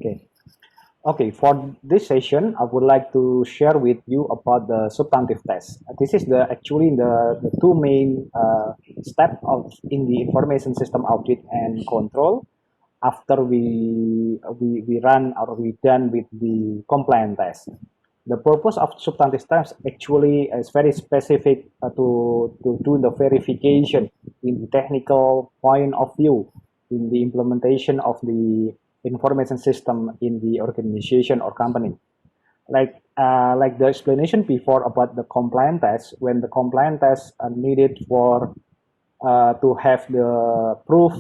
Okay. Okay, for this session, I would like to share with you about the substantive test. This is actually the two main steps of in the information system audit and control after we run or we done with the compliance test. The purpose of substantive test actually is very specific to do the verification in the technical point of view in the implementation of the information system in the organization or company. Like the explanation before about the compliance test, when the compliance test are needed for to have the proof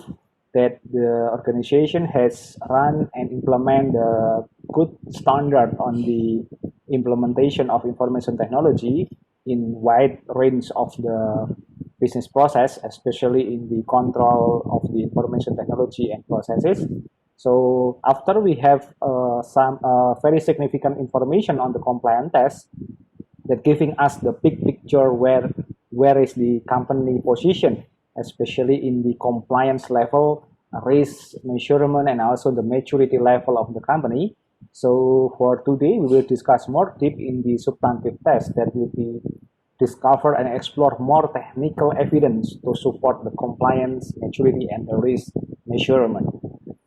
that the organization has run and implement the good standard on the implementation of information technology in wide range of the business process, especially in the control of the information technology and processes. So after we have some very significant information on the compliance test, that giving us the big picture where is the company position, especially in the compliance level, risk measurement, and also the maturity level of the company. So for today, we will discuss more deep in the substantive test that will be discover and explore more technical evidence to support the compliance, maturity, and the risk measurement.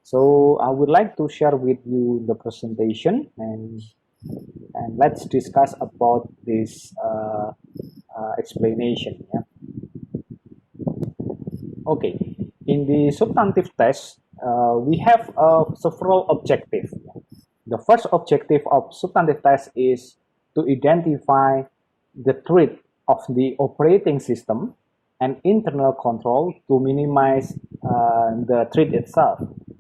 So I would like to share with you the presentation and let's discuss about this explanation. Yeah? Okay, in the substantive test, we have several objectives. The first objective of substantive test is to identify the threat of the operating system and internal control to minimize the threat itself.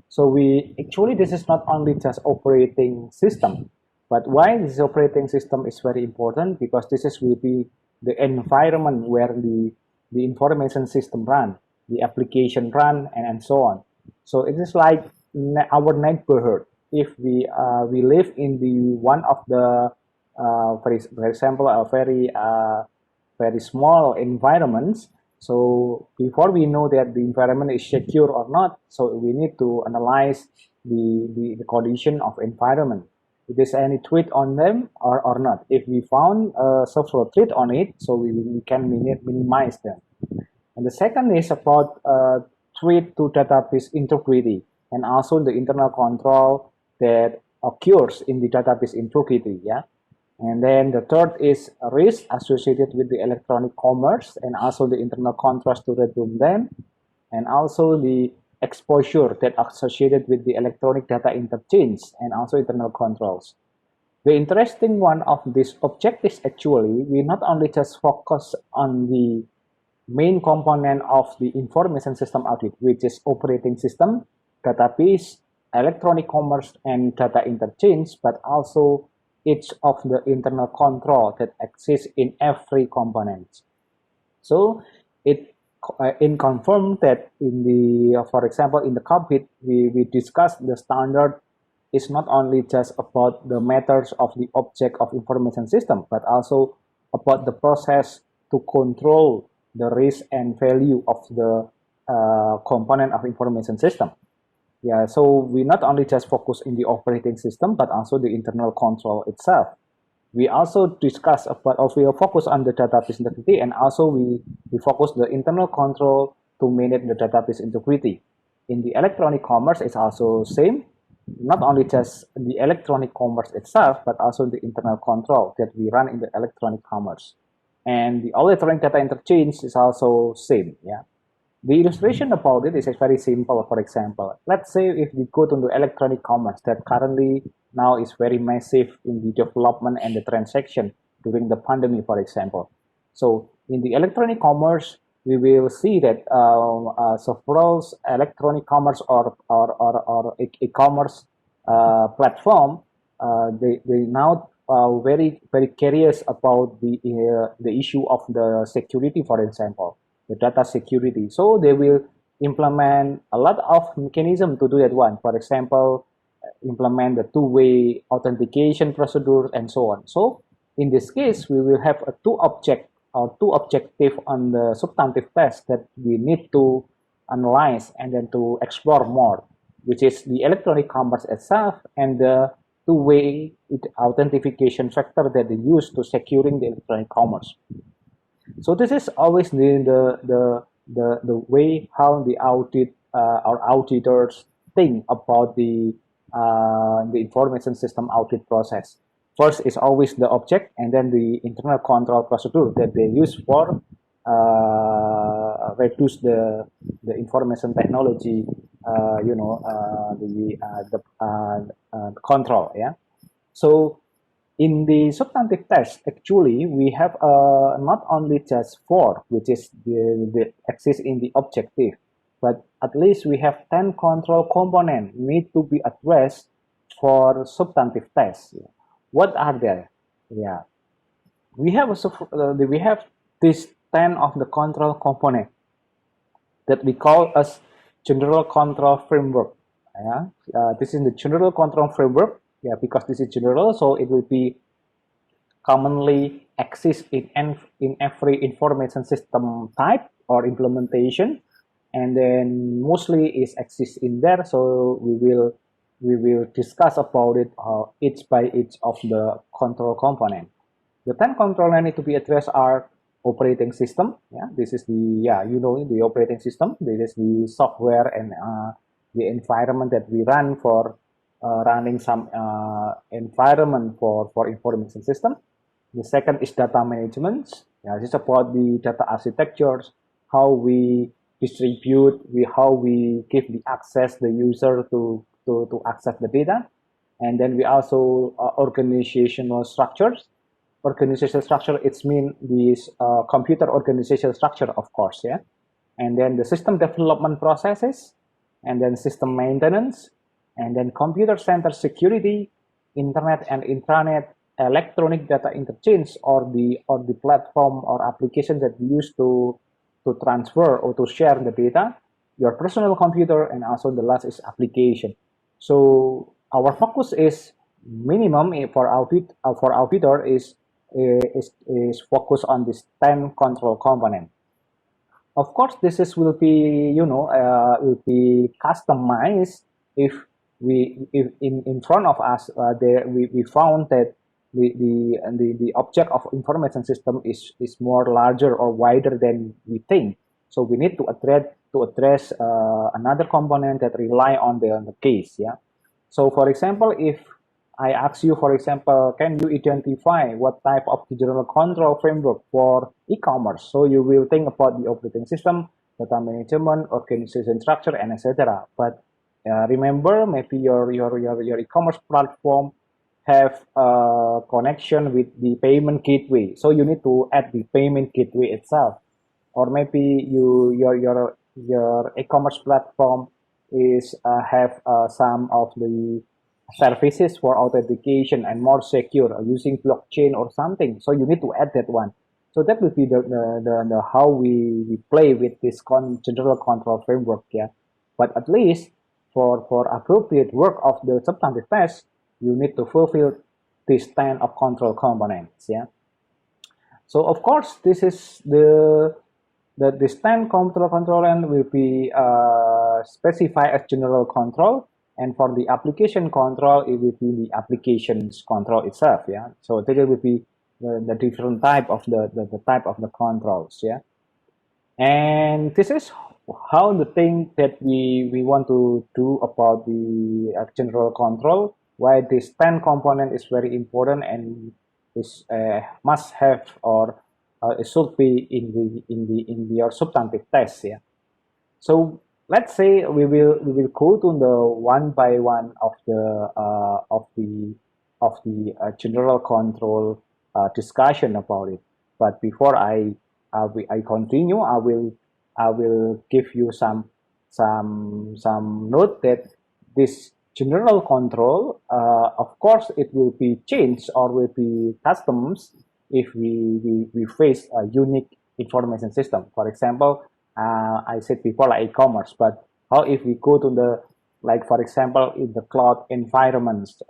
So this is not only just operating system, but why this operating system is very important, because will be the environment where the information system run, the application run, and so on. So it is like our neighborhood. If we live in the one of the for example a very small environments. So before we know that the environment is secure or not, so we need to analyze the condition of environment. If there's any threat on them or not. If we found several threat on it, so we can minimize them. And the second is about threat to database integrity and also the internal control that occurs in the database integrity. Yeah. And then the third is risk associated with the electronic commerce and also the internal controls to resume them, and also the exposure that associated with the electronic data interchange and also internal controls. The interesting one of these objectives actually, we not only just focus on the main component of the information system audit, which is operating system, database, electronic commerce, and data interchange, but also each of the internal control that exists in every component. So it confirmed that in the, for example, in the cockpit, we discussed the standard is not only just about the matters of the object of information system, but also about the process to control the risk and value of the component of information system. Yeah, so we not only just focus in the operating system, but also the internal control itself. We also discuss about, or we focus on the database integrity, and also we focus the internal control to manage the database integrity. In the electronic commerce, it's also same, not only just the electronic commerce itself, but also the internal control that we run in the electronic commerce. And the electronic data interchange is also same, yeah. The illustration about it is very simple. For example, let's say if we go to the electronic commerce that currently now is very massive in the development and the transaction during the pandemic, for example. So in the electronic commerce, we will see that several electronic commerce or e-commerce platform, they now very curious about the issue of the security, for example, the data security. So they will implement a lot of mechanism to do that one. For example, implement the two-way authentication procedure and so on. So in this case, we will have a two objective on the substantive test that we need to analyze and then to explore more. which is the electronic commerce itself, and the two-way authentication factor that they use to securing the electronic commerce. So this is always the way how the audit or auditors think about the information system audit process. First is always the object, and then the internal control procedure that they use for reduce the information technology, the control. Yeah. So in the substantive test, actually, we have not only just 4, which is the exists in the objective, but at least we have 10 control components need to be addressed for substantive tests. What are they? Yeah, we have we have this 10 of the control component that we call as general control framework. Yeah, this is the general control framework. Yeah, because this is general, so it will be commonly exist in every information system type or implementation, and then mostly is exist in there. So we will discuss about it each by each of the control component. The 10 control that need to be addressed are operating system. Yeah, this is the operating system. This is the software and the environment that we run for running some environment for information system. The second is data management. Yeah, this is about the data architectures, how we distribute, how we give the access the user to access the data. And then we also organizational structures. Organizational structure, it's mean this computer organizational structure, of course, yeah. And then the system development processes, and then system maintenance, and then computer center security, internet and intranet, electronic data interchange, or the platform or application that you use to transfer or to share the data, your personal computer, and also the last is application. So our focus is minimum for auditor is focused on this 10 control component. Of course, will be will be customized if in front of us there we found that the object of information system is more larger or wider than we think. So we need to address another component that rely on the case. Yeah. So for example, if I ask you, for example, can you identify what type of general control framework for e-commerce? So you will think about the operating system, data management, organization structure, and etc. But remember, maybe your e-commerce platform have a connection with the payment gateway. So you need to add the payment gateway itself. Or maybe your e-commerce platform is have some of the services for authentication and more secure using blockchain or something. So you need to add that one. So that will be the how we play with this general control framework. Yeah, but at least for appropriate work of the substantive test, you need to fulfill this 10 of control components. Yeah. So of course, this is this 10 control component will be specified as general control. And for the application control, it will be the applications control itself. Yeah. So there will be the different type of the type of the controls. Yeah. And this is how the thing that we want to do about the general control. Why this 10 component is very important and is must have or it should be in your substantive test. Yeah. So let's say we will go to the one by one of the general control discussion about it. But before I continue, I will give you some note that this general control, of course, it will be changed or will be customs if we face a unique information system. For example, I said before like e-commerce, but how if we go to the, like for example, in the cloud environments,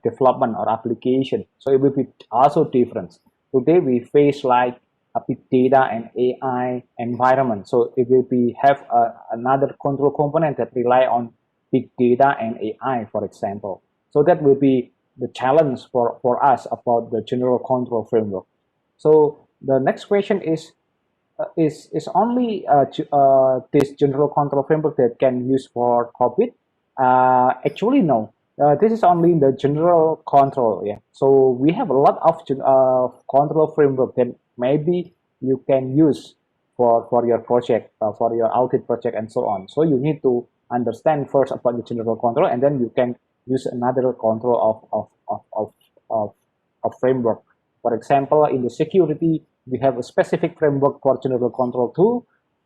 development or application, so it will be also different. Today we face like a big data and AI environment, so it will be have another control component that rely on big data and AI, for example. So that will be the challenge for us about the general control framework. So the next question is only this general control framework that can use for COVID? Actually, no. This is only the general control. Yeah. So we have a lot of control framework that maybe you can use for your project, for your audit project, and so on. So you need to understand first about the general control, and then you can use another control of framework. For example, in the security, we have a specific framework for general control too.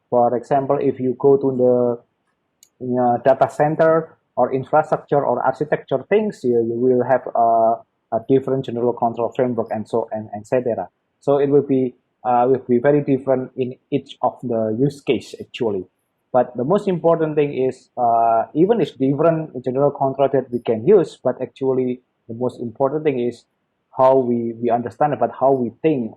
For example, if you go to the data center or infrastructure or architecture things, you will have a different general control framework and so and etc. So it will be very different in each of the use case actually. But the most important thing is even it's different general control that we can use, but actually the most important thing is how we understand about how we think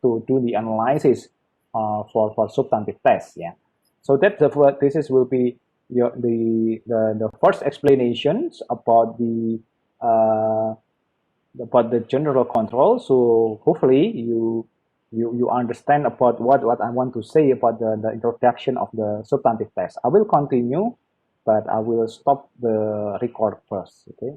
to do the analysis for substantive tests. Yeah. So that this is will be the first explanations uh, about the general control. So hopefully you understand about what I want to say about the introduction of the substantive test. I will continue, but I will stop the record first. Okay.